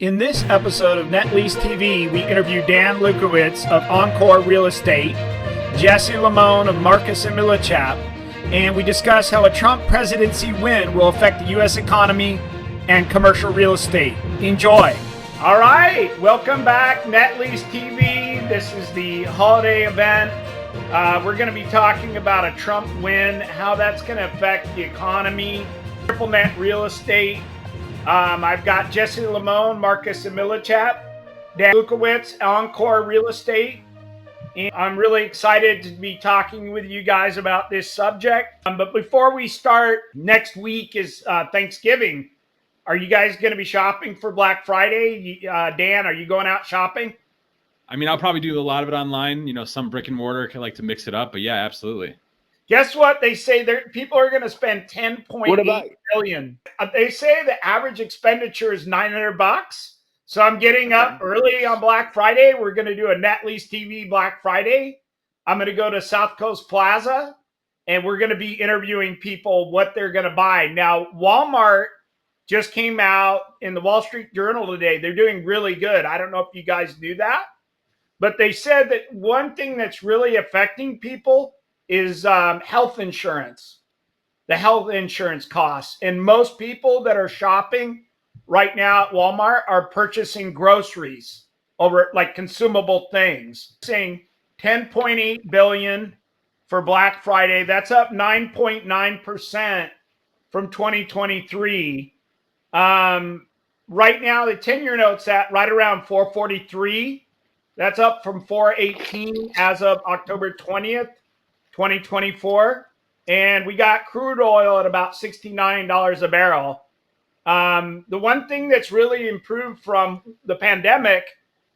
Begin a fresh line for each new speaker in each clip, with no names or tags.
In this episode of Net Lease TV, we interview Dan Lewkowicz of Encore Real Estate, Jesse Limon of Marcus and Millichap, and we discuss how a Trump presidency win will affect the U.S. economy and commercial real estate. Enjoy. All right, welcome back, Net Lease TV. This is the holiday event. We're going to be talking about a Trump win, how that's going to affect the economy, triple net real estate. I've got Jesse Limon, Marcus and Millichap, Dan Lewkowicz, Encore Real Estate. And I'm really excited to be talking with you guys about this subject. But before we start, next week is Thanksgiving. Are you guys going to be shopping for Black Friday? Dan, are you going out shopping?
I mean, I'll probably do a lot of it online. Some brick and mortar can like to mix it up. But yeah, absolutely.
Guess what? They say people are going to spend $10.8 billion. They say the average expenditure is $900. So I'm getting up early on Black Friday. We're going to do a Net Lease TV Black Friday. I'm going to go to South Coast Plaza, and we're going to be interviewing people what they're going to buy. Now, Walmart just came out in the Wall Street Journal today. They're doing really good. I don't know if you guys knew that, but they said that one thing that's really affecting people is health insurance, the health insurance costs. And most people that are shopping right now at Walmart are purchasing groceries over like consumable things. Saying $10.8 billion for Black Friday. That's up 9.9% from 2023. Right now, the 10-year note's at right around 443. That's up from 418 as of October 20th. 2024, and we got crude oil at about $69 a barrel. The one thing that's really improved from the pandemic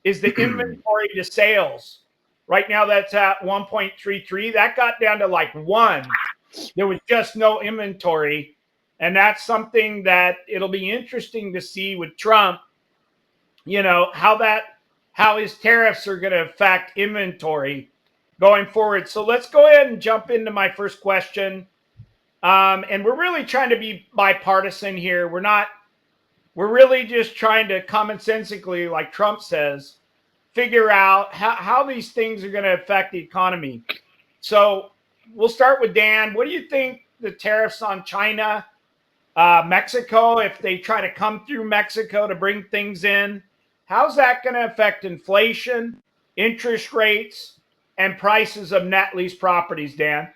is the inventory to sales. Right now, that's at 1.33. That got down to like 1. There was just no inventory, and that's something that it'll be interesting to see with Trump. How his tariffs are going to affect inventory going forward. So let's go ahead and jump into my first question. And we're really trying to be bipartisan here. We're really just trying to commonsensically, like Trump says, figure out how these things are going to affect the economy. So we'll start with Dan. What do you think the tariffs on China, Mexico, if they try to come through Mexico to bring things in, how's that going to affect inflation, interest rates, and prices of net lease properties, Dan?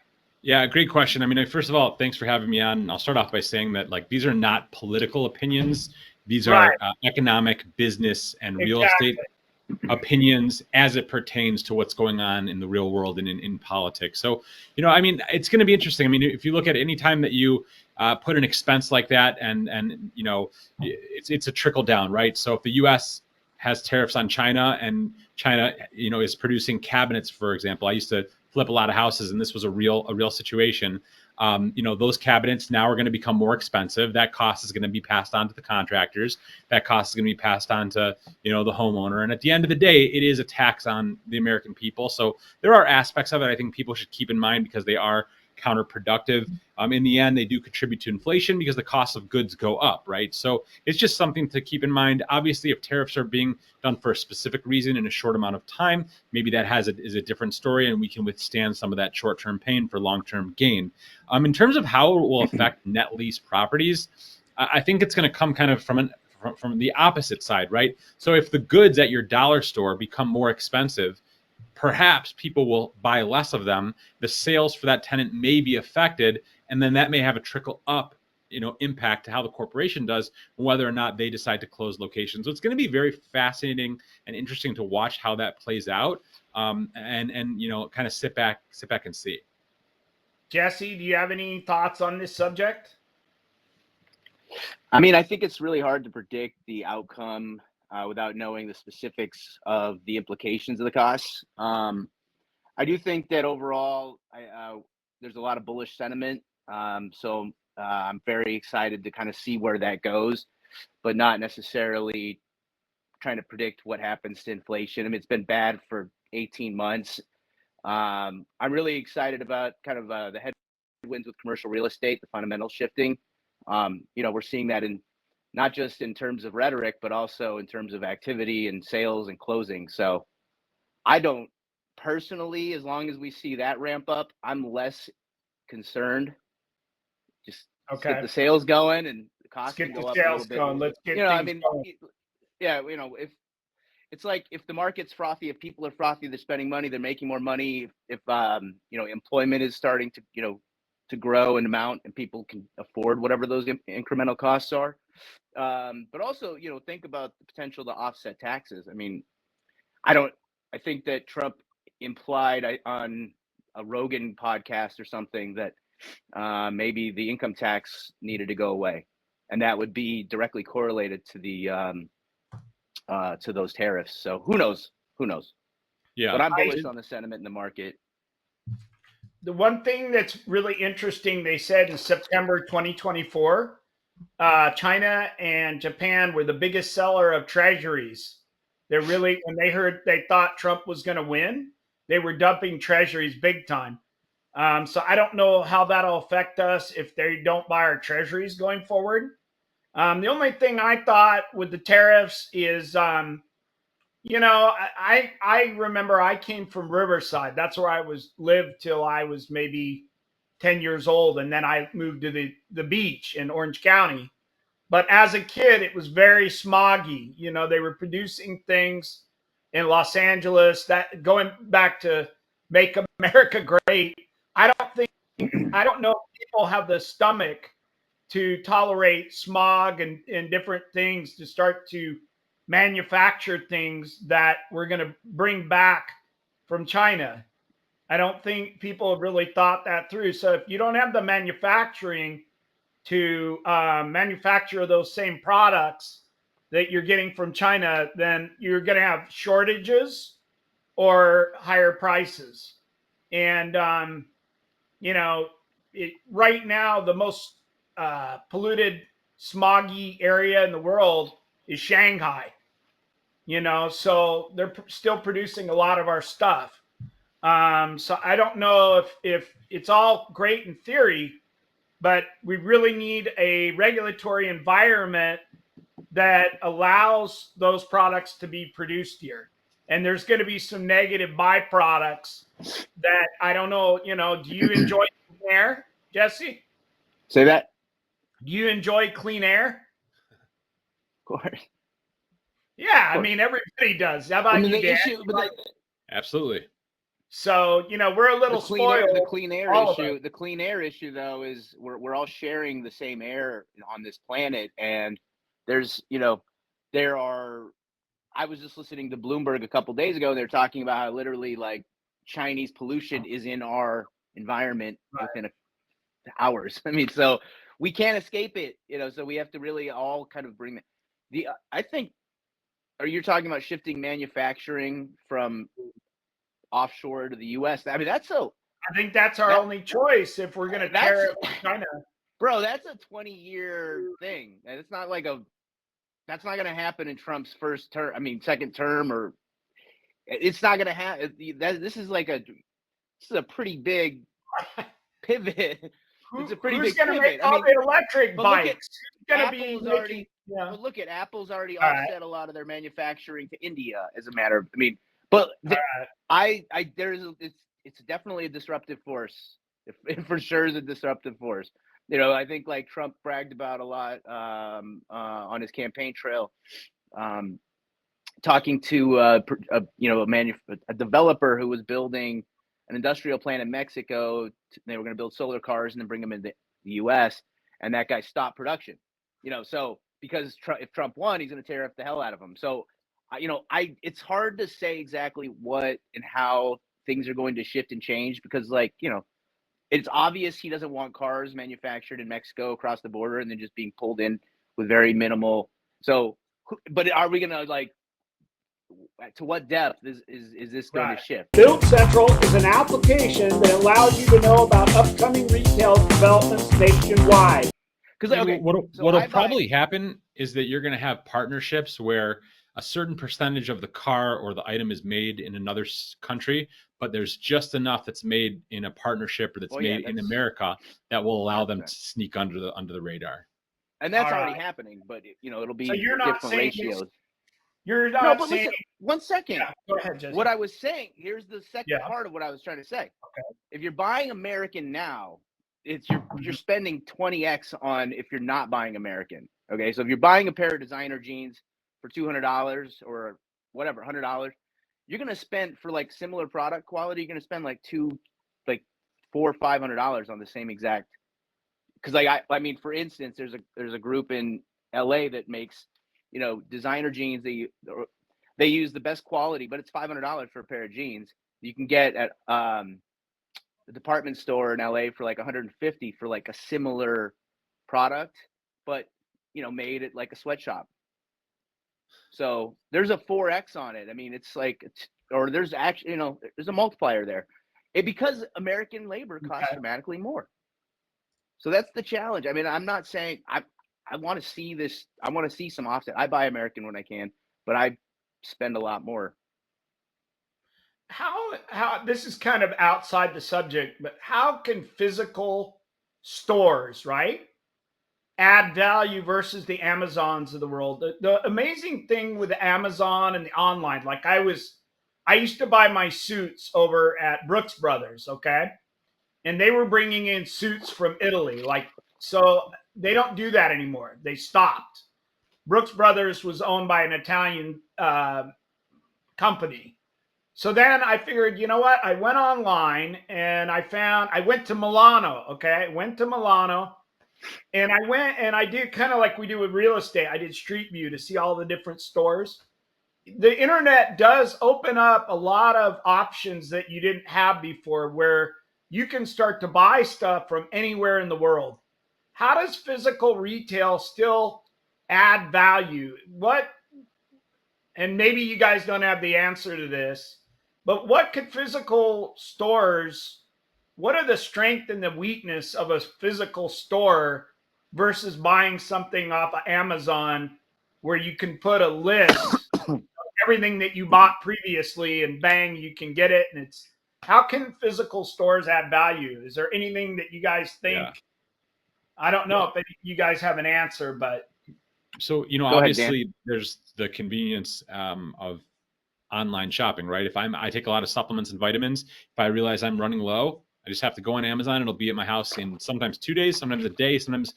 Yeah, great question. I mean, first of all, thanks for having me on. I'll start off by saying that these are not political opinions. These are economic, business, and real estate opinions as it pertains to what's going on in the real world and in politics. So, it's going to be interesting. I mean, if you look at any time that you put an expense like that and it's a trickle down, right? So if the U.S. has tariffs on China and China, is producing cabinets, for example. I used to flip a lot of houses, and this was a real situation. Those cabinets now are going to become more expensive. That cost is going to be passed on to the contractors. That cost is going to be passed on to, the homeowner. And at the end of the day, it is a tax on the American people. So there are aspects of it I think people should keep in mind because they are counterproductive. In the end, they do contribute to inflation because the cost of goods go up, right? So it's just something to keep in mind. Obviously, if tariffs are being done for a specific reason in a short amount of time, maybe that is a different story, and we can withstand some of that short-term pain for long-term gain. In terms of how it will affect net lease properties, I think it's going to come kind of from the opposite side, right? So if the goods at your dollar store become more expensive, perhaps people will buy less of them. The sales for that tenant may be affected, and then that may have a trickle up, impact to how the corporation does, whether or not they decide to close locations. So it's going to be very fascinating and interesting to watch how that plays out, and kind of sit back and see.
Jesse, do you have any thoughts on this subject?
I mean, I think it's really hard to predict the outcome without knowing the specifics of the implications of the costs. I do think that overall, there's a lot of bullish sentiment. So I'm very excited to kind of see where that goes, but not necessarily trying to predict what happens to inflation. I mean, it's been bad for 18 months. I'm really excited about kind of the headwinds with commercial real estate, the fundamental shifting. We're seeing that in not just in terms of rhetoric, but also in terms of activity and sales and closing. So I don't personally, as long as we see that ramp up, I'm less concerned. Just let's get the sales going, and the costs can go up a little bit.
Let's get
things
going.
Yeah, if it's like, if the market's frothy, if people are frothy, they're spending money, they're making more money. If employment is starting to grow in amount, and people can afford whatever those incremental costs are. But also, think about the potential to offset taxes. I mean, I think that Trump implied on a Rogan podcast or something that maybe the income tax needed to go away, and that would be directly correlated to the to those tariffs. So who knows? Yeah, but I'm bullish on the sentiment in the market.
The one thing that's really interesting, they said in September 2024, China and Japan were the biggest seller of treasuries. They're really, when they thought Trump was going to win, they were dumping treasuries big time. So I don't know how that'll affect us if they don't buy our treasuries going forward. The only thing I thought with the tariffs is, I remember I came from Riverside. That's where I lived till I was maybe 10 years old. And then I moved to the beach in Orange County. But as a kid, it was very smoggy. They were producing things in Los Angeles that, going back to Make America Great, I don't know if people have the stomach to tolerate smog and different things to start to manufacture things that we're going to bring back from China. I don't think people have really thought that through. So if you don't have the manufacturing to manufacture those same products that you're getting from China, then you're going to have shortages or higher prices. And, right now, the most polluted, smoggy area in the world is Shanghai. So they're still producing a lot of our stuff. So I don't know if it's all great in theory, but we really need a regulatory environment that allows those products to be produced here. And there's going to be some negative byproducts that I don't know. Do you enjoy clean air, Jesse?
Say that.
Do you enjoy clean air?
Of course.
Yeah, I mean, everybody does. How about you, Dan?
Absolutely.
So, we're a little spoiled.
The clean air issue, though, is we're all sharing the same air on this planet, and there's, I was just listening to Bloomberg a couple days ago, and they're talking about how literally, like, Chinese pollution is in our environment within hours. I mean, so we can't escape it, so we have to really all kind of bring I think, are you talking about shifting manufacturing from offshore to the U.S.? I mean, I
think that's our only choice if we're going to tariff China.
Bro, that's a 20-year thing. And it's not like that's not going to happen in Trump's second term, or it's not going to happen. This is a pretty big pivot. It's a pretty big pivot.
Make all the electric bikes?
Look at Apple's already offset a lot of their manufacturing to India, as a matter of. I mean, but it's definitely a disruptive force. It for sure is a disruptive force. I think, like, Trump bragged about a lot on his campaign trail, talking to a developer who was building an industrial plant in Mexico. They were going to build solar cars and then bring them into the U.S. And that guy stopped production. So because if Trump won, he's going to tariff the hell out of them. So, it's hard to say exactly what and how things are going to shift and change, because, it's obvious he doesn't want cars manufactured in Mexico across the border and then just being pulled in with very minimal. So, but are we going to, to what depth is this going to shift?
Build Central is an application that allows you to know about upcoming retail developments nationwide.
Because what'll probably happen is that you're going to have partnerships where a certain percentage of the car or the item is made in another country, but there's just enough that's made in a partnership or that's made in America that will allow them to sneak under the radar.
And that's already happening, but it'll be different ratios.
You're not
no, but
saying,
listen, 1 second.
Yeah, go ahead, Jesse.
What I was saying, here's the second part of what I was trying to say.
Okay.
If you're buying American now, you're spending 20x on if you're not buying American. Okay, so if you're buying a pair of designer jeans for $200 or whatever, $100, you're gonna spend for like similar product quality. You're gonna spend like $400 or $500 on the same exact. Because I mean, for instance, there's a group in LA that makes designer jeans. They use the best quality, but it's $500 for a pair of jeans. You can get at the department store in LA for like $150 for like a similar product, but made at like a sweatshop. So there's a 4x on it. I mean, or there's actually there's a multiplier there. Because American labor costs dramatically more. So that's the challenge. I mean, I'm not saying I want to see this. I want to see some offset. I buy American when I can, but I spend a lot more.
How this is kind of outside the subject, but how can physical stores, right, add value versus the Amazons of the world? The amazing thing with Amazon and the online, like I used to buy my suits over at Brooks Brothers, okay? And they were bringing in suits from Italy. So they don't do that anymore. They stopped. Brooks Brothers was owned by an Italian company. So then I figured, you know what? I went online and I went to Milano, okay? I went to Milano and I did kind of like we do with real estate. I did Street View to see all the different stores. The internet does open up a lot of options that you didn't have before, where you can start to buy stuff from anywhere in the world. How does physical retail still add value? And maybe you guys don't have the answer to this, but what are the strength and the weakness of a physical store versus buying something off of Amazon where you can put a list of everything that you bought previously and bang, you can get it. And how can physical stores add value? Is there anything that you guys think? Yeah. I don't know if you guys have an answer, but.
So, obviously there's the convenience of online shopping, right? I take a lot of supplements and vitamins. If I realize I'm running low, I just have to go on Amazon. It'll be at my house in sometimes 2 days, sometimes a day, sometimes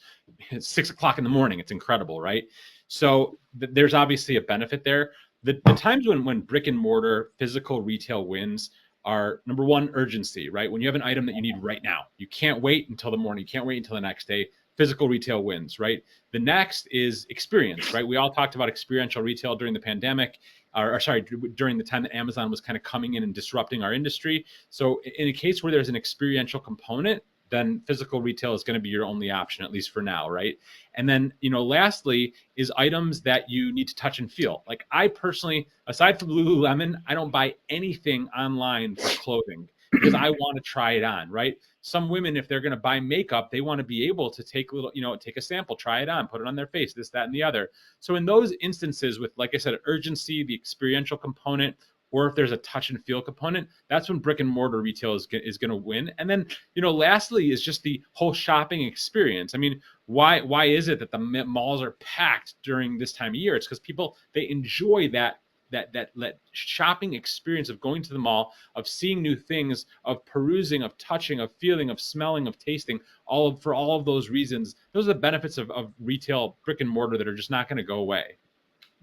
it's 6 o'clock in the morning. It's incredible, right? So there's obviously a benefit there. The times when brick and mortar physical retail wins are, number one, urgency, right? When you have an item that you need right now, you can't wait until the morning, you can't wait until the next day. Physical retail wins, right? The next is experience, right? We all talked about experiential retail during the pandemic, during the time that Amazon was kind of coming in and disrupting our industry. So in a case where there's an experiential component, then physical retail is going to be your only option, at least for now, right? And then, lastly is items that you need to touch and feel. Like I personally, aside from Lululemon, I don't buy anything online for clothing because I want to try it on, right? Some women, if they're going to buy makeup, they want to be able to take a sample, try it on, put it on their face, this, that, and the other. So in those instances with, like I said, urgency, the experiential component, or if there's a touch and feel component, that's when brick and mortar retail is going to win. And then, lastly is just the whole shopping experience. I mean, why is it that the malls are packed during this time of year? It's because people, they enjoy that shopping experience of going to the mall, of seeing new things, of perusing, of touching, of feeling, of smelling, of tasting, for all of those reasons. Those are the benefits of retail brick and mortar that are just not going to go away.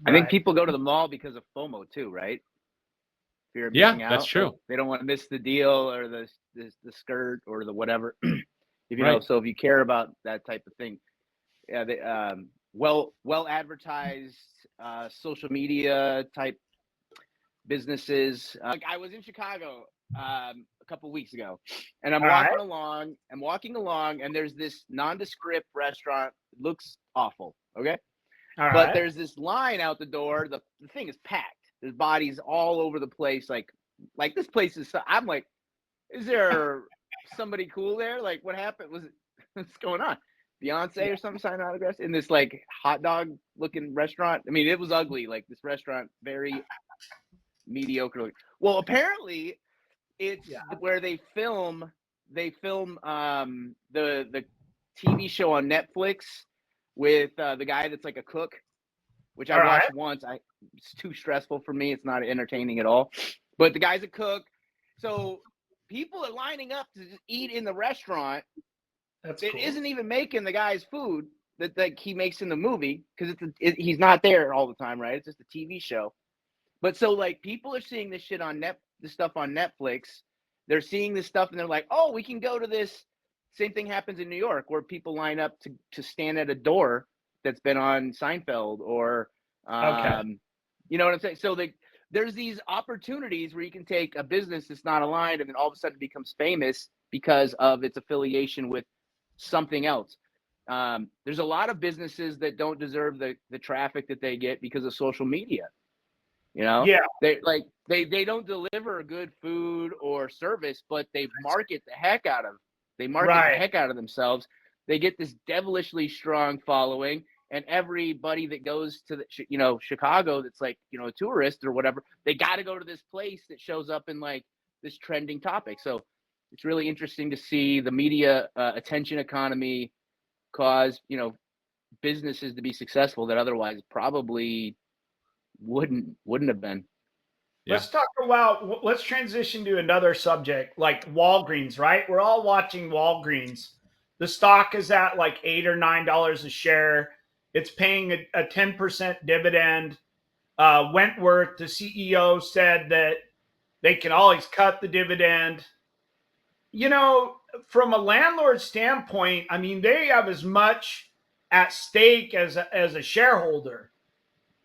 I think people go to the mall because of FOMO too, right? Fear of missing out.
That's true.
Like they don't want to miss the deal or the skirt or the whatever. So if you care about that type of thing, well advertised social media type businesses. Like I was in Chicago a couple of weeks ago, and I'm walking along, and there's this nondescript restaurant. It looks awful, okay? But there's this line out the door. The thing is packed. There's bodies all over the place. Like this place is. I'm like, is there somebody cool there? Like, what happened? What's going on? Beyonce or something signing autographs in this like hot dog looking restaurant. I mean, it was ugly. Like this restaurant, very mediocre. Well, apparently, it's where they film the TV show on Netflix with the guy that's like a cook, which I watched once. It's too stressful for me. It's not entertaining at all. But the guy's a cook. So people are lining up to just eat in the restaurant. It cool. Isn't even making the guy's food that he makes in the movie, because he's not there all the time, right? It's just a TV show. But so like people are seeing this shit on this stuff on Netflix. They're seeing this stuff and they're like, oh, we can go to this. Same thing happens in New York where people line up to stand at a door that's been on Seinfeld or, you know what I'm saying? So there's these opportunities where you can take a business that's not aligned and then all of a sudden becomes famous because of its affiliation with something else. There's a lot of businesses that don't deserve the traffic that they get because of social media. You know, they don't deliver good food or service, but they market the heck out of the heck out of themselves. They get this devilishly strong following, and everybody that goes to Chicago that's like, a tourist or whatever, they got to go to this place that shows up in like this trending topic. So it's really interesting to see the media attention economy cause businesses to be successful that otherwise probably wouldn't have been.
Let's transition to another subject, like Walgreens, right? We're all watching Walgreens. The stock is at like $8 or $9 a share. It's paying a 10% dividend. Wentworth, the CEO, said that they can always cut the dividend. From a landlord standpoint, I mean, they have as much at stake as a shareholder.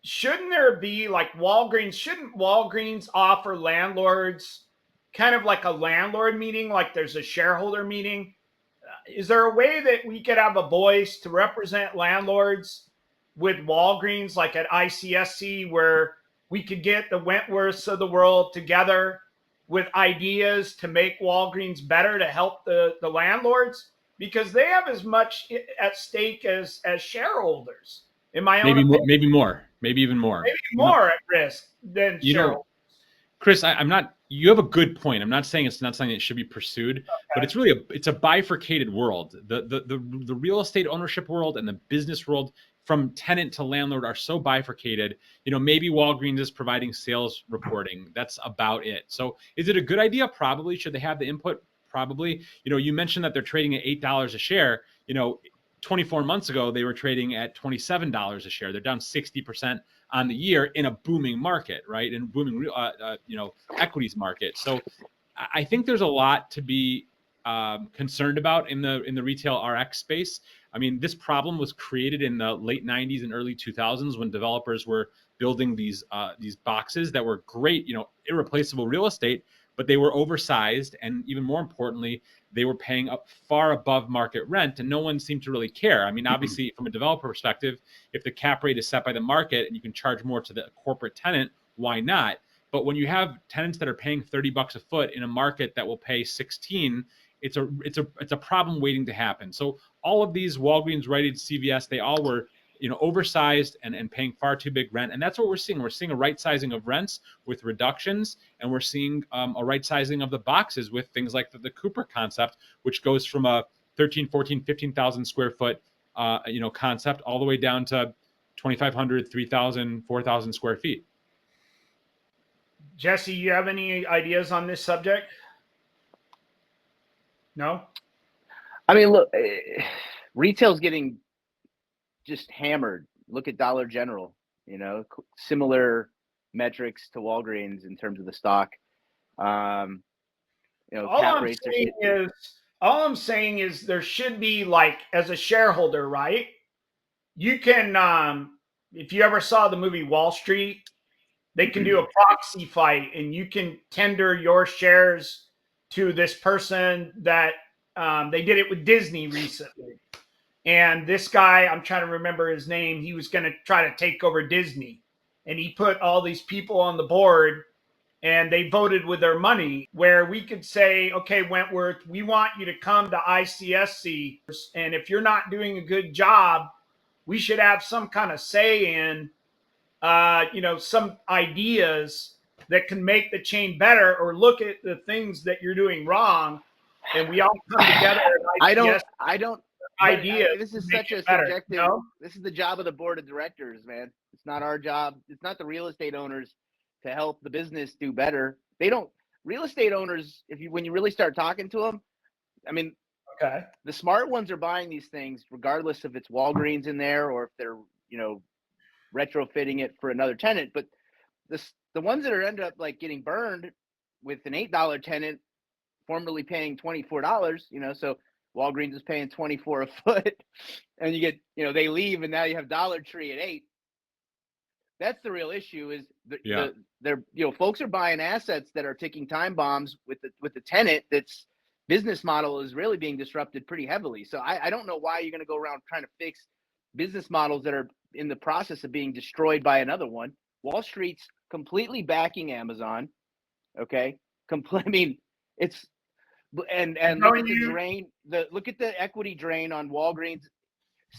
Shouldn't there be like shouldn't Walgreens offer landlords kind of like a landlord meeting, like there's a shareholder meeting? Is there a way that we could have a voice to represent landlords with Walgreens, like at ICSC, where we could get the Wentworths of the world together with ideas to make Walgreens better to help the opinions, because they have as much at stake as shareholders. In my own opinion.
Maybe even more
at risk than shareholders.
Chris, I'm not. You have a good point. I'm not saying it's not something that should be pursued, but it's really a bifurcated world. The real estate ownership world and the business world, from tenant to landlord, are so bifurcated. Maybe Walgreens is providing sales reporting. That's about it. So is it a good idea? Probably. Should they have the input? Probably. You mentioned that they're trading at $8 a share. 24 months ago, they were trading at $27 a share. They're down 60% on the year in a booming market, right? In booming, equities market. So I think there's a lot to be concerned about in the retail RX space. I mean, this problem was created in the late 90s and early 2000s when developers were building these boxes that were great, irreplaceable real estate, but they were oversized, and even more importantly, they were paying up far above market rent, and no one seemed to really care. I mean, obviously, from a developer perspective, if the cap rate is set by the market and you can charge more to the corporate tenant, why not? But when you have tenants that are paying $30 a foot in a market that will pay 16, it's a problem waiting to happen. So all of these Walgreens, Rite Aid, CVS, they all were oversized and paying far too big rent. And that's what we're seeing. We're seeing a right sizing of rents with reductions, and we're seeing a right sizing of the boxes with things like the Cooper concept, which goes from a 13, 14, 15,000 square foot, concept all the way down to 2,500, 3,000, 4,000 square feet.
Jesse, you have any ideas on this subject? No?
I mean, look, retail's getting just hammered. Look at Dollar General, similar metrics to Walgreens in terms of the stock. Cap rates
all I'm saying is there should be, like, as a shareholder, right? You can, if you ever saw the movie Wall Street, they can do a proxy fight, and you can tender your shares to this person that they did it with Disney recently. And this guy, I'm trying to remember his name, he was going to try to take over Disney. And he put all these people on the board, and they voted with their money, where we could say, okay, Wentworth, we want you to come to ICSC. And if you're not doing a good job, we should have some kind of say in, some ideas that can make the chain better, or look at the things that you're doing wrong. And we all come together.
I don't
ideas.
This is
to make
such a
it better,
subjective.
you know?
This is the job of the board of directors, man. It's not our job. It's not the real estate owners to help the business do better. They don't. Real estate owners, when you really start talking to them, I mean,
Okay.
the smart ones are buying these things regardless if it's Walgreens in there or if they're, retrofitting it for another tenant. But the ones that end up like getting burned with an $8 tenant formerly paying $24, so Walgreens is paying $24 a foot, and you get, they leave, and now you have Dollar Tree at $8. That's the real issue. Is they're folks are buying assets that are ticking time bombs with the tenant that's business model is really being disrupted pretty heavily. So I don't know why you're going to go around trying to fix business models that are in the process of being destroyed by another one. Wall Street's completely backing Amazon. Okay, I mean, it's and look at the drain. Look at the equity drain on Walgreens.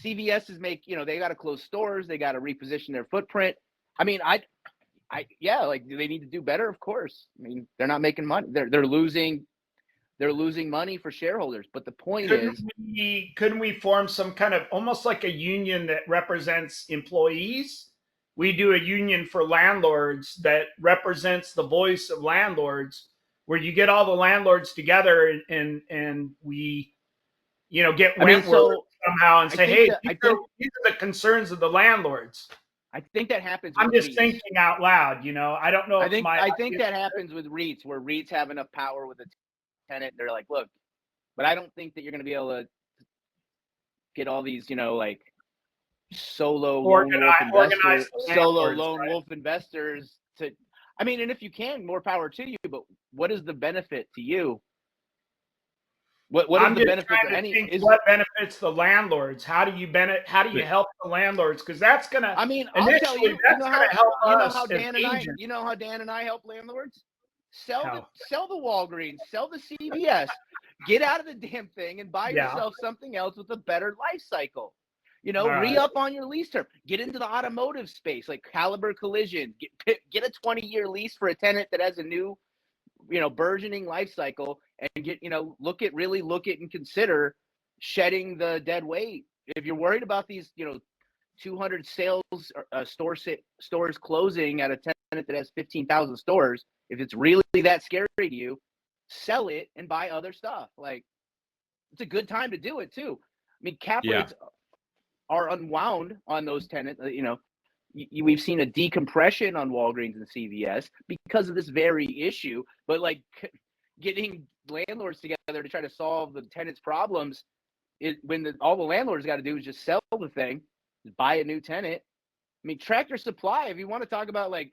CVS is they got to close stores. They got to reposition their footprint. I mean, do they need to do better? Of course. I mean, they're not making money. They're losing money for shareholders. But the point is,
couldn't we form some kind of almost like a union that represents employees? We do a union for landlords that represents the voice of landlords, where you get all the landlords together and we, get Wentworth somehow and say, hey, these are the concerns of the landlords.
I think that happens.
I'm just thinking out loud, I don't know.
I think that happens with REITs, where REITs have enough power with a tenant. They're like, look, but I don't think that you're going to be able to get all these, like solo lone wolf investors to. I mean, and if you can, more power to you. But what is the benefit to you? What is the benefit to any?
What benefits the landlords? How do you help the landlords? Because that's gonna.
I mean, I'll tell you.
Help us
how Dan and I help landlords? Sell the Walgreens, sell the CVS, get out of the damn thing and buy yourself something else with a better life cycle. Re-up on your lease term. Get into the automotive space, like Caliber Collision. Get a 20-year lease for a tenant that has a new, burgeoning life cycle, and get, look at and consider shedding the dead weight. If you're worried about these, 200 sales stores closing at a tenant that has 15,000 stores, if it's really that scary to you, sell it and buy other stuff. Like, it's a good time to do it too. I mean, cap rates are unwound on those tenants. We've seen a decompression on Walgreens and CVS because of this very issue. But like getting landlords together to try to solve the tenants' problems, all the landlords got to do is just sell the thing, buy a new tenant. I mean, Tractor Supply, if you want to talk about like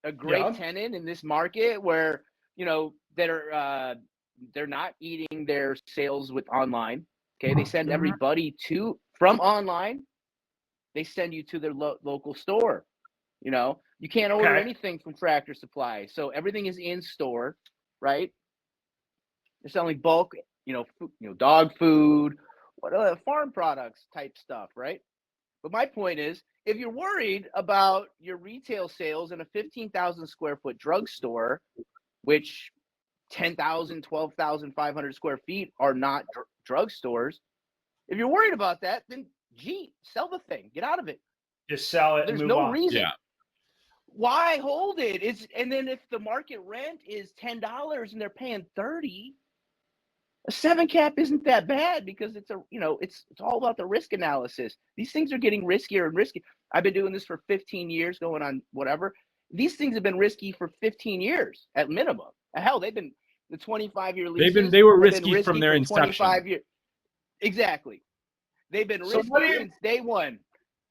a great tenant in this market where, that are they're not eating their sales with online. Okay, they send everybody from online. They send you to their local store. You can't order anything from Tractor Supply, so everything is in store, right? They're selling bulk, dog food, farm products type stuff, right? But my point is, if you're worried about your retail sales in a 15,000 square foot drugstore, which 10,000, 12,500 square feet are not drugstores, if you're worried about that, then sell the thing, get out of it.
Just sell it.
There's
and move on.
Reason. Yeah. Why hold it? And then if the market rent is $10 and they're paying $30, a 7 cap isn't that bad because it's all about the risk analysis. These things are getting riskier and riskier. I've been doing this for 15 years, going on whatever. These things have been risky for 15 years at minimum. Hell, they've been the 25-year leases.
They were risky from their inception.
25 years. Exactly. They've been risky since day one.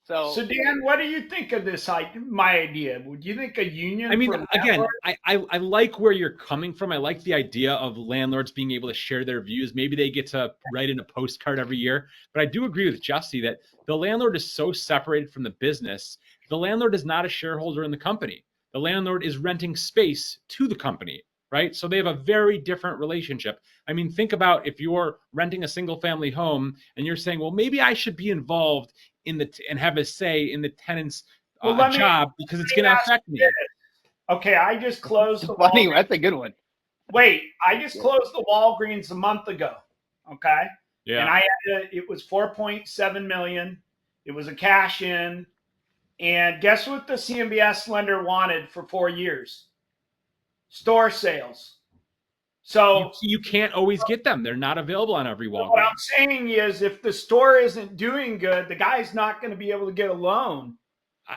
So
Dan, what do you think of this? My idea. Would you think a union?
I mean, again, I like where you're coming from. I like the idea of landlords being able to share their views. Maybe they get to write in a postcard every year. But I do agree with Jesse that the landlord is so separated from the business. The landlord is not a shareholder in the company. The landlord is renting space to the company, right? So they have a very different relationship. I mean, think about if you're renting a single family home and you're saying, well, maybe I should be involved and have a say in the tenant's job because it's going to affect me.
Okay, I just closed the
That's a good one.
Wait, I just closed the Walgreens a month ago. Okay,
Yeah.
And I had it was 4.7 million. It was a cash in. And guess what the CMBS lender wanted for 4 years? Store sales. So
you can't always get them. They're not available on every Walgreens.
What I'm saying is, if the store isn't doing good, the guy's not going to be able to get a loan.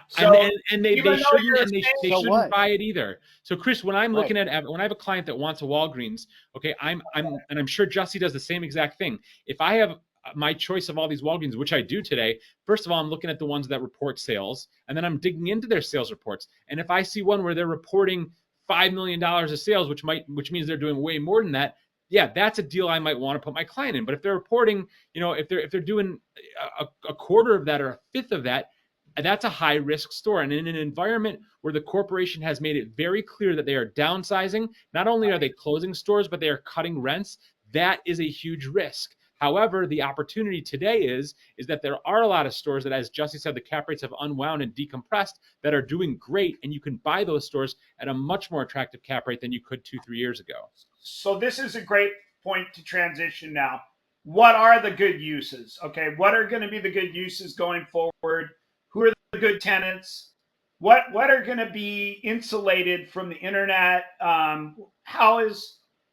So, and they shouldn't buy it either. So Chris, when I'm looking at, when I have a client that wants a Walgreens, okay, I'm sure Jussie does the same exact thing. If I have my choice of all these Walgreens, which I do today, first of all, I'm looking at the ones that report sales, and then I'm digging into their sales reports. And if I see one where they're reporting $5 million of sales, which means they're doing way more than that, yeah, that's a deal I might want to put my client in. But if they're reporting, if they're doing a quarter of that or a fifth of that, that's a high risk store. And in an environment where the corporation has made it very clear that they are downsizing, not only are they closing stores, but they are cutting rents, that is a huge risk. However, the opportunity today is that there are a lot of stores that, as Jussie said, the cap rates have unwound and decompressed, that are doing great, and you can buy those stores at a much more attractive cap rate than you could 2-3 years ago.
So this is a great point to transition now. What are the good uses? Okay, what are going to be the good uses going forward? Who are the good tenants? What are going to be insulated from the internet?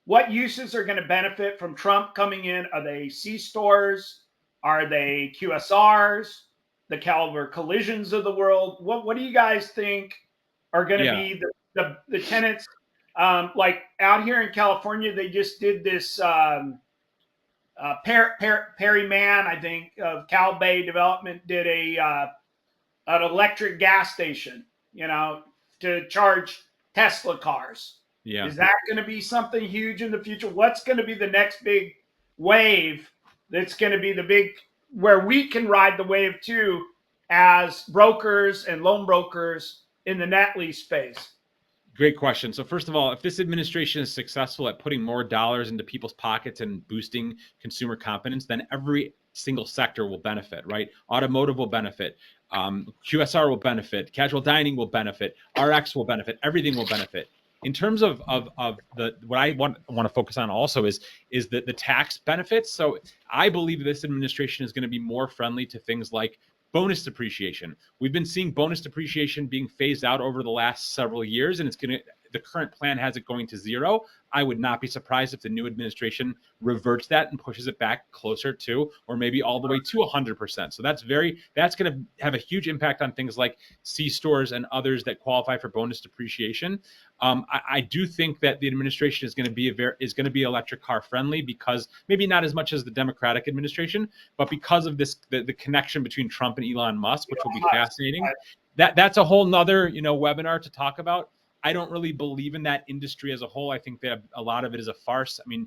What uses are going to benefit from Trump coming in? Are they C stores? Are they QSRs? The Caliber Collisions of the world? What do you guys think are going to be the tenants? Like out here in California, they just did this Perry Mann, I think, of Cal Bay Development, did an electric gas station, to charge Tesla cars.
Yeah.
Is that going to be something huge in the future? What's going to be the next big wave that's going to be the big, where we can ride the wave too as brokers and loan brokers in the net lease space?
Great question. So first of all, if this administration is successful at putting more dollars into people's pockets and boosting consumer confidence, then every single sector will benefit, right? Automotive will benefit. QSR will benefit. Casual dining will benefit. RX will benefit. Everything will benefit. In terms of what I want to focus on also is the tax benefits. So I believe this administration is going to be more friendly to things like bonus depreciation. We've been seeing bonus depreciation being phased out over the last several years, and the current plan has it going to zero. I would not be surprised if the new administration reverts that and pushes it back closer to, or maybe all the way to 100%. So that's going to have a huge impact on things like C stores and others that qualify for bonus depreciation. I do think that the administration is going to be electric car friendly, because maybe not as much as the Democratic administration, but because of the connection between Trump and Elon Musk, which will be fascinating. That's a whole nother webinar to talk about. I don't really believe in that industry as a whole. I think that a lot of it is a farce. I mean,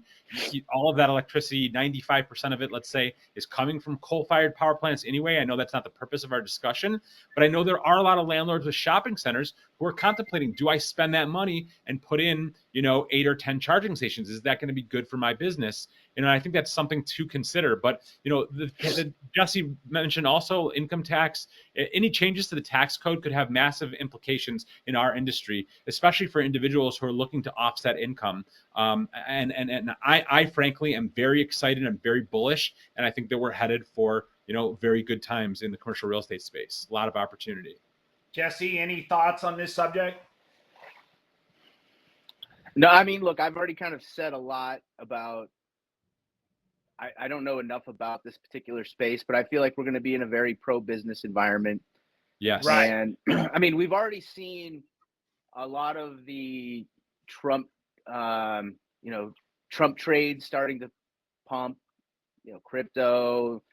all of that electricity, 95% of it, let's say, is coming from coal-fired power plants anyway. I know that's not the purpose of our discussion, but I know there are a lot of landlords with shopping centers who are contemplating, do I spend that money and put in, 8 or 10 charging stations? Is that going to be good for my business? I think that's something to consider. But, Jussie mentioned also income tax. Any changes to the tax code could have massive implications in our industry, especially for individuals who are looking to offset income. And I frankly am very excited. I'm very bullish. And I think that we're headed for, very good times in the commercial real estate space. A lot of opportunity.
Jesse, any thoughts on this subject?
No, I mean, look, I've already kind of said a lot about, I don't know enough about this particular space, but I feel like we're going to be in a very pro-business environment.
Yes.
Right.
And I mean, we've already seen a lot of the Trump, Trump trade starting to pump, crypto.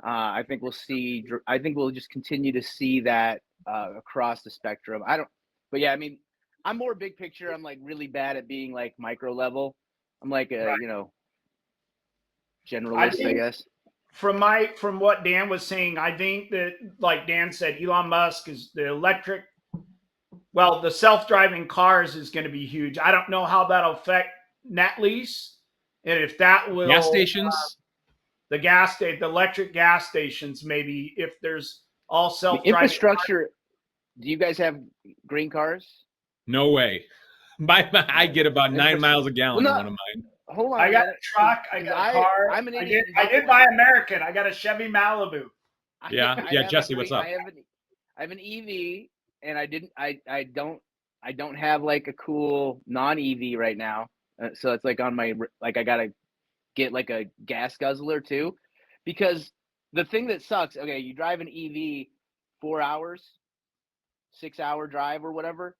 I think we'll just continue to see that across the spectrum. But yeah, I mean, I'm more big picture. I'm like really bad at being like micro level. I'm like a, generalist, I guess.
From what Dan was saying, I think that, like Dan said, Elon Musk is the self-driving cars is going to be huge. I don't know how that'll affect net lease, and if that will
gas stations,
the electric gas stations, maybe if there's all self-driving
infrastructure. Cars. Do you guys have green cars?
No way. I get about 9 miles a gallon in one of mine.
hold on.
I got a truck. I got a car.
I'm an idiot.
I did buy American. I got a Chevy Malibu.
Yeah. Jesse, what's up?
I have an EV, and I don't have like a cool non-EV right now. So it's like on my, like I gotta get like a gas guzzler too, because the thing that sucks. Okay, you drive an EV 4 hours, 6 hour drive or whatever.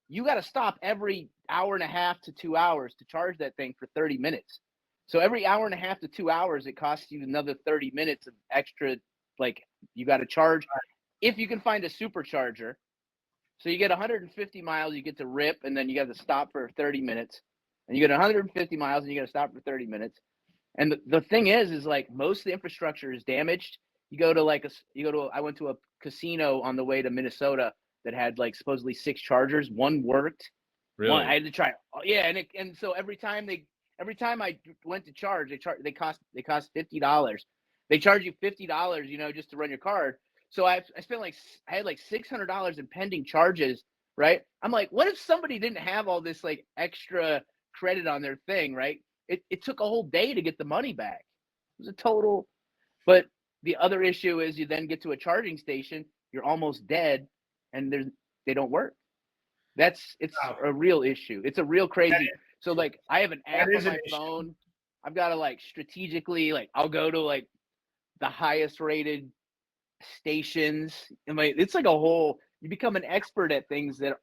You got to stop every hour and a half to 2 hours to charge that thing for 30 minutes. So every hour and a half to 2 hours, it costs you another 30 minutes of extra. Like you got to charge if you can find a supercharger. So you get 150 miles, you get to rip, and then you got to stop for 30 minutes. And you get 150 miles, and you got to stop for 30 minutes. And the thing is like most of the infrastructure is damaged. You go to I went to a casino on the way to Minnesota that had like supposedly 6 chargers. One worked.
Really?
I had to try. Yeah, and so every time I went to charge, they cost $50. They charge you $50, just to run your card. So I spent I had like $600 in pending charges, right? I'm like, what if somebody didn't have all this like extra credit on their thing, right? It took a whole day to get the money back. It was a total. But the other issue is you then get to a charging station, you're almost dead, and they don't work. It's a real issue. It's a real crazy. So like I have an app on my phone. I've got to like strategically, like I'll go to like the highest rated stations. And it's like a whole, you become an expert at things that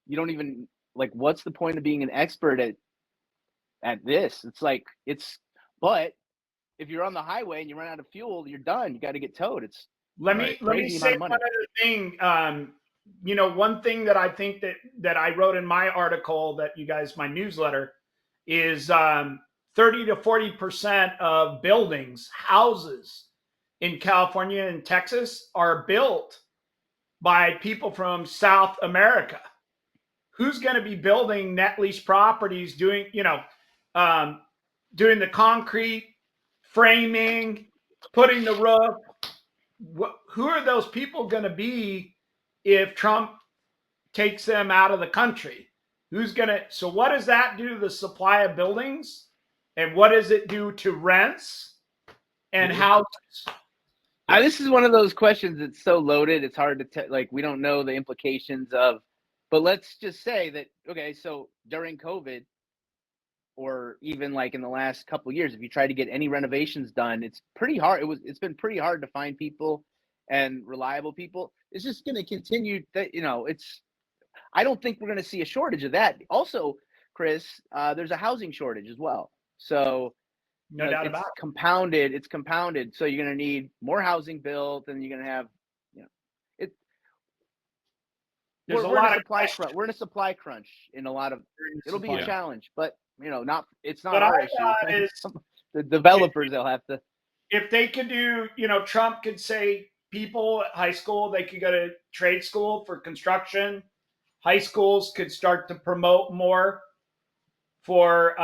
you don't even like, what's the point of being an expert at this? But if you're on the highway and you run out of fuel, you're done. You got to get towed.
Let me say one other thing. One thing that I think that I wrote in my article that you guys, my newsletter, is 30 to 40% of buildings, houses in California and Texas are built by people from South America. Who's going to be building net lease properties, doing the concrete framing, putting the roof? Who are those people going to be if Trump takes them out of the country? So what does that do to the supply of buildings? And what does it do to rents and houses?
This is one of those questions that's so loaded. It's hard to we don't know the implications of, but let's just say that, okay, so during COVID, or even like in the last couple of years, if you try to get any renovations done, it's pretty hard. It's been pretty hard to find people and reliable people. It's just going to continue that, I don't think we're going to see a shortage of that. Also, Chris, there's a housing shortage as well. So
no doubt about
it. It's compounded. So you're going to need more housing built, and you're going to have, we're in a supply crunch in a lot of, it'll be a challenge, but it's not our issue. The developers, they'll have to.
If they could do, Trump could say people at high school, they could go to trade school for construction. High schools could start to promote more for,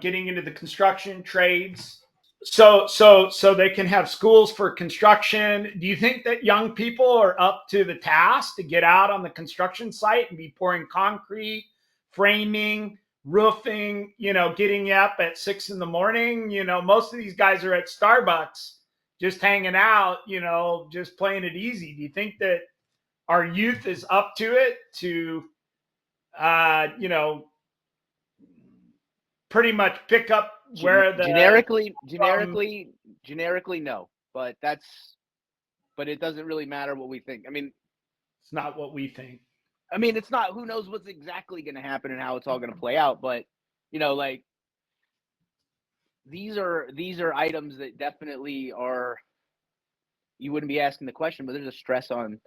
getting into the construction trades. So they can have schools for construction. Do you think that young people are up to the task to get out on the construction site and be pouring concrete, framing, roofing, getting up at 6 a.m? Most of these guys are at Starbucks just hanging out, just playing it easy. Do you think that our youth is up to it to, pretty much pick up where the
generically no, but it doesn't really matter what we think. I mean,
it's not what we think.
I mean, it's not, who knows what's exactly going to happen and how it's all going to play out, but like these are items that definitely are, you wouldn't be asking the question, but there's a stress on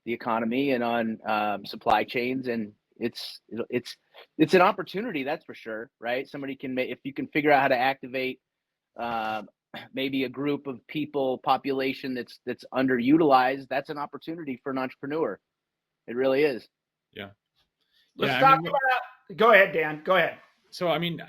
the economy and on supply chains, and it's an opportunity, that's for sure, right? Somebody can if you can figure out how to activate maybe a group of population that's underutilized, that's an opportunity for an entrepreneur. It really is.
Yeah.
Let's talk about. Go ahead, Dan. Go ahead.
So, I mean,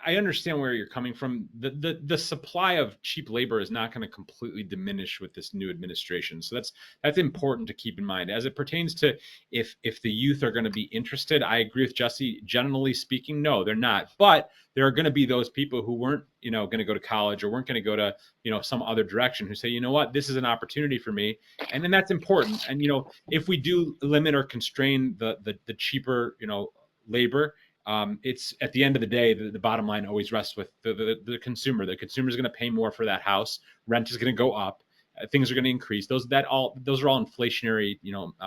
I understand where you're coming from. The supply of cheap labor is not going to completely diminish with this new administration. So that's important to keep in mind as it pertains to if the youth are going to be interested. I agree with Jesse. Generally speaking, no, they're not. But there are going to be those people who weren't, going to go to college or weren't going to go to, some other direction who say, you know what, this is an opportunity for me, and then that's important. And if we do limit or constrain the cheaper, labor. It's at the end of the day, the bottom line always rests with the consumer. The consumer is going to pay more for that house. Rent is going to go up. Things are going to increase. Those are all inflationary,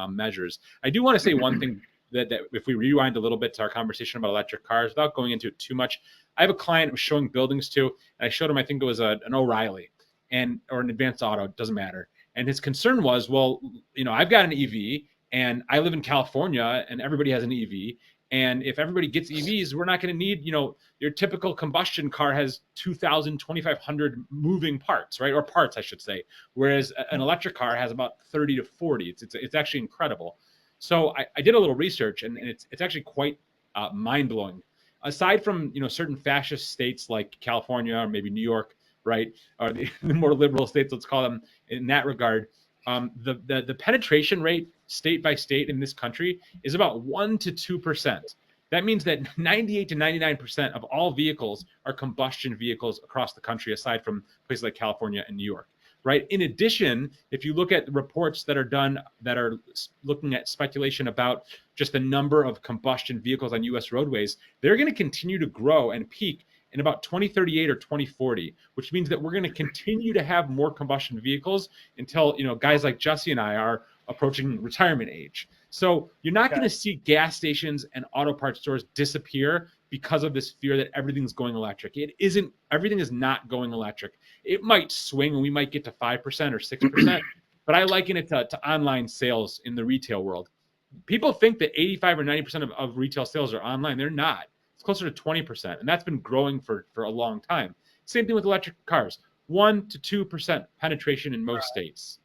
measures. I do want to say one thing that if we rewind a little bit to our conversation about electric cars, without going into it too much, I have a client I was showing buildings to, and I showed him, I think it was an O'Reilly or an Advanced Auto, doesn't matter. And his concern was, well, I've got an EV and I live in California and everybody has an EV. And if everybody gets EVs, we're not going to need, your typical combustion car has 2,000, 2,500 moving parts, right? Or parts, I should say. Whereas an electric car has about 30 to 40. It's actually incredible. So I did a little research, and it's actually quite mind blowing. Aside from, certain fascist states like California or maybe New York, right? Or the more liberal states, let's call them in that regard. The penetration rate state by state in this country is about 1% to 2%. That means that 98 to 99% of all vehicles are combustion vehicles across the country, aside from places like California and New York, right? In addition, if you look at the reports that are done that are looking at speculation about just the number of combustion vehicles on U.S. roadways, they're going to continue to grow and peak in about 2038 or 2040, which means that we're going to continue to have more combustion vehicles until, guys like Jesse and I are approaching retirement age. So you're not going to see gas stations and auto parts stores disappear because of this fear that everything's going electric. It isn't. Everything is not going electric. It might swing and we might get to 5% or 6%, but I liken it to online sales in the retail world. People think that 85 or 90% of retail sales are online. They're not. It's closer to 20%, and that's been growing for a long time. Same thing with electric cars, 1% to 2% penetration in most states.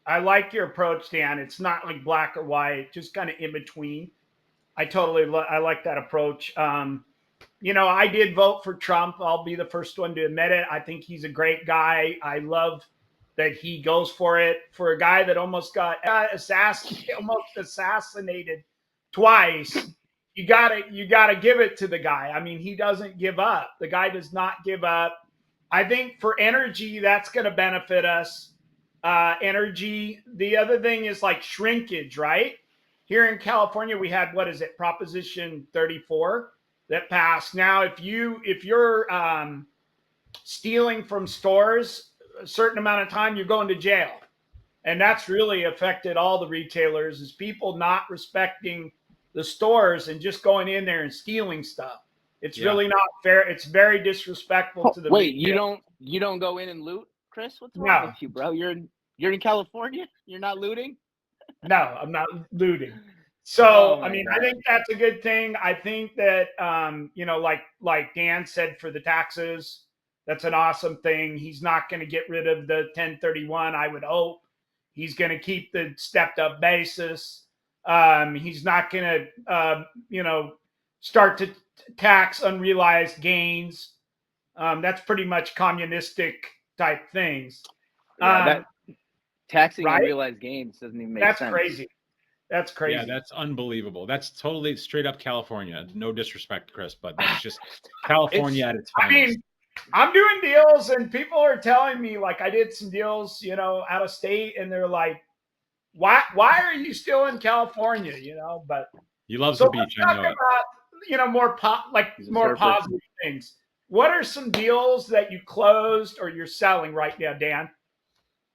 I like your approach, Dan. It's not like black or white, just kind of in between. I like that approach. I did vote for Trump. I'll be the first one to admit it. I think he's a great guy. I love that he goes for it. For a guy that almost got assassinated twice, you gotta give it to the guy. I mean, he doesn't give up. The guy does not give up. I think for energy, that's going to benefit us. Energy. The other thing is like shrinkage, right? Here in California, we had, Proposition 34 that passed. Now, if you're stealing from stores a certain amount of time, you're going to jail. And that's really affected all the retailers, is people not respecting the stores and just going in there and stealing stuff. It's really not fair. It's very disrespectful to the
retail. You don't go in and loot, Chris? What's wrong with you, bro? You're in California? You're not looting?
No, I'm not looting. So, I think that's a good thing. I think that, like Dan said, for the taxes, that's an awesome thing. He's not going to get rid of the 1031, I would hope. He's going to keep the stepped up basis. He's not going to, start to tax unrealized gains. That's pretty much communistic type things.
That taxing unrealized gains doesn't even make sense.
That's crazy. That's crazy.
Yeah, that's unbelievable. That's totally straight up California. No disrespect, Chris, but that's just California at its finest.
I mean, I'm doing deals and people are telling me, like, I did some deals, out of state, and they're like, why are you still in California? But
he loves the beach. I know
it. More positive things. What are some deals that you closed or you're selling right now, Dan?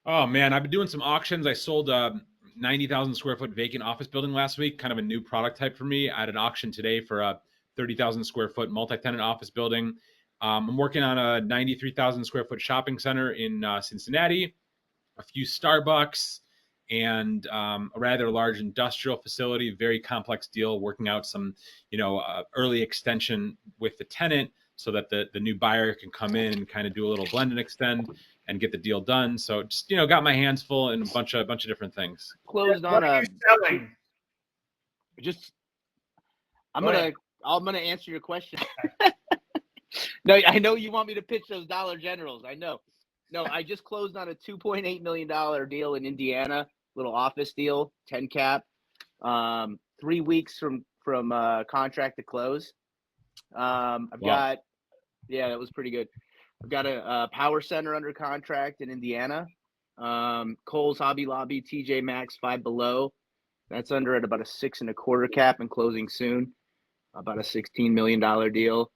Oh man, I've been doing some auctions. I sold 90,000 square foot vacant office building last week, kind of a new product type for me. I had an auction today for a 30,000 square foot multi-tenant office building. I'm working on a 93,000 square foot shopping center in Cincinnati, a few Starbucks, and a rather large industrial facility, very complex deal, working out some, early extension with the tenant so that the new buyer can come in and kind of do a little blend and extend and get the deal done. So just, got my hands full in a bunch of different things.
Closed on
selling?
I'm I'm going to answer your question. No, I know you want me to pitch those Dollar Generals. I know. No, I just closed on a $2.8 million deal in Indiana, little office deal, 10 cap, 3 weeks from contract to close. I've got, yeah, that was pretty good. I've got a power center under contract in Indiana. Kohl's, Hobby Lobby, TJ Maxx, Five Below. That's under at about a 6.25 cap and closing soon. About a $16 million deal.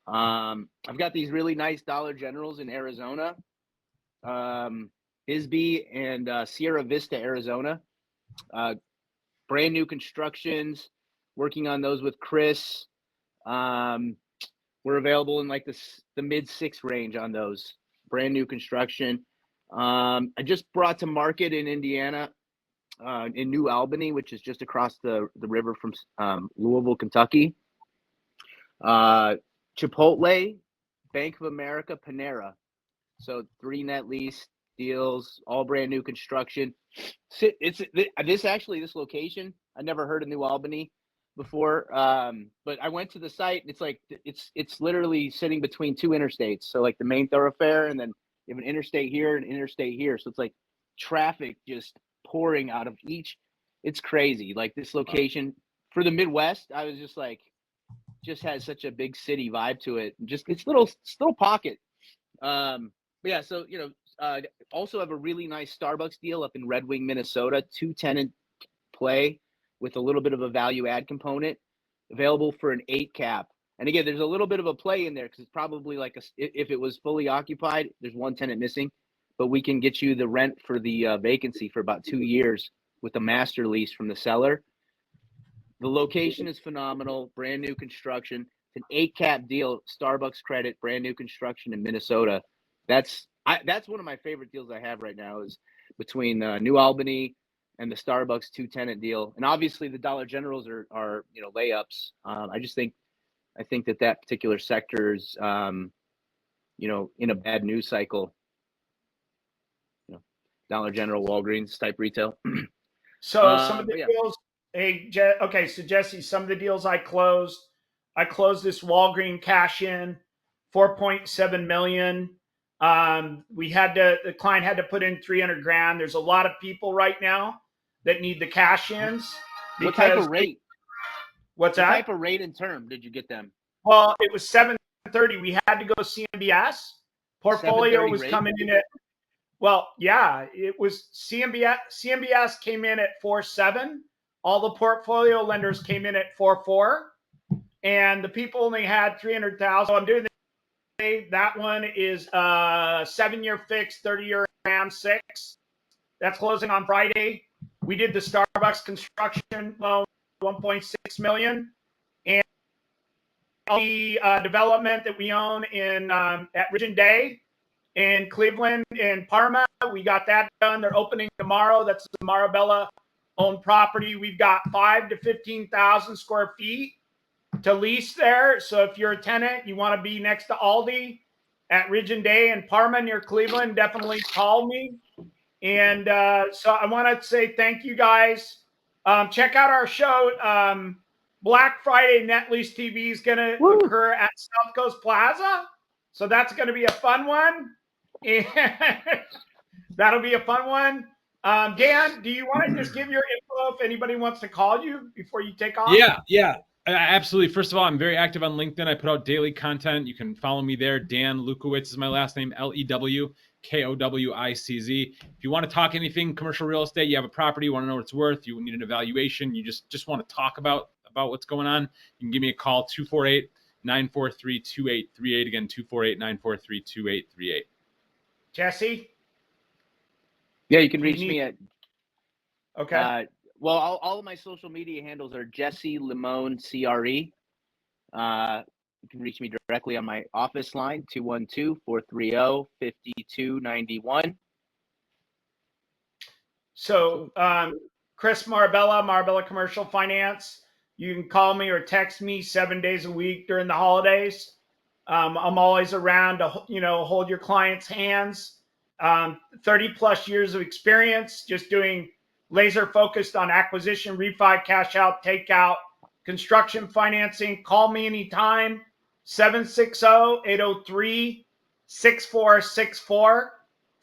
I've got these really nice Dollar Generals in Arizona, Bisbee and Sierra Vista, Arizona. Brand new constructions. Working on those with Chris. We're available in like the mid-6 range on those. Brand new construction. I just brought to market in Indiana, in New Albany, which is just across the river from Louisville, Kentucky. Chipotle, Bank of America, Panera. So 3 net lease deals, all brand new construction. This location, I never heard of New Albany before, but I went to the site. And it's like it's literally sitting between 2 interstates. So like the main thoroughfare, and then you have an interstate here and an interstate here. So it's like traffic just pouring out of each. It's crazy. Like this location for the Midwest, I was just like, just has such a big city vibe to it. Just it's little pocket. But yeah, so also have a really nice Starbucks deal up in Red Wing, Minnesota, 2-tenant play with a little bit of a value add component, available for an 8 cap. And again, there's a little bit of a play in there because it's probably like if it was fully occupied, there's 1 tenant missing, but we can get you the rent for the vacancy for about 2 years with a master lease from the seller. The location is phenomenal, brand new construction. It's an 8 cap deal, Starbucks credit, brand new construction in Minnesota. That's one of my favorite deals I have right now, is between New Albany and the Starbucks 2-tenant deal. And obviously the Dollar Generals are layups. I think that particular sector is in a bad news cycle. Dollar General, Walgreens type retail.
So some of the deals. Okay, so Jesse, some of the deals I closed this Walgreens cash in, $4.7 million. The client had to put in $300,000. There's a lot of people right now that need the cash ins.
What type of rate?
What
type of rate and term did you get them?
Well, it was 730. We had to go CMBS. Portfolio was coming in at, well, yeah, it was CMBS. CMBS came in at 4.7. All the portfolio lenders came in at 4.4, and the people only had 300,000. So I'm doing that one is 7-year fixed, 30-year RAM 6. That's closing on Friday. We did the Starbucks construction loan, $1.6 million, and the development that we own in at Ridge and Day in Cleveland and Parma. We got that done. They're opening tomorrow. That's the Marabella owned property. We've got 5,000 to 15,000 square feet to lease there. So if you're a tenant, you want to be next to Aldi at Ridge and Day in Parma near Cleveland, definitely call me. And so I want to say thank you guys. Check out our show. Black Friday Net Lease TV is going to occur at South Coast Plaza. So that's going to be a fun one. And that'll be a fun one. Dan, do you want to just give your info if anybody wants to call you before you take off?
Yeah, absolutely. First of all, I'm very active on LinkedIn. I put out daily content. You can follow me there. Dan Lewkowicz is my last name, Lewkowicz. If you want to talk anything commercial real estate, you have a property, you want to know what it's worth, you need an evaluation, you just want to talk about what's going on, you can give me a call, 248-943-2838. Again, 248-943-2838.
Jesse?
Yeah, you can reach me at.
Okay.
Well, all of my social media handles are Jesse Limon CRE. You can reach me directly on my office line, 212-430-5291.
So, Chris Marabella Commercial Finance. You can call me or text me 7 days a week during the holidays. I'm always around to hold your clients' hands. 30 plus years of experience just doing laser focused on acquisition, refi, cash out, takeout, construction financing. Call me anytime, 760-803-6464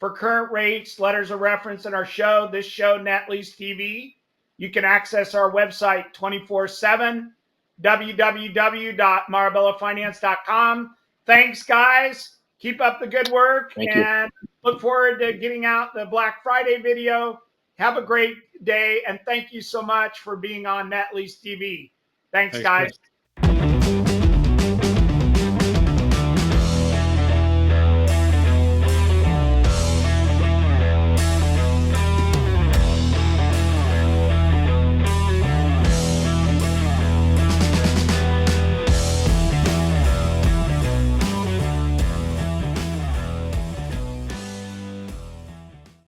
for current rates, letters of reference in our show, this show, Net Lease TV. You can access our website 24/7, www.marabellafinance.com. Thanks, guys. Keep up the good work. And look forward to getting out the Black Friday video. Have a great day. And thank you so much for being on Net Lease TV. Thanks, guys. Chris.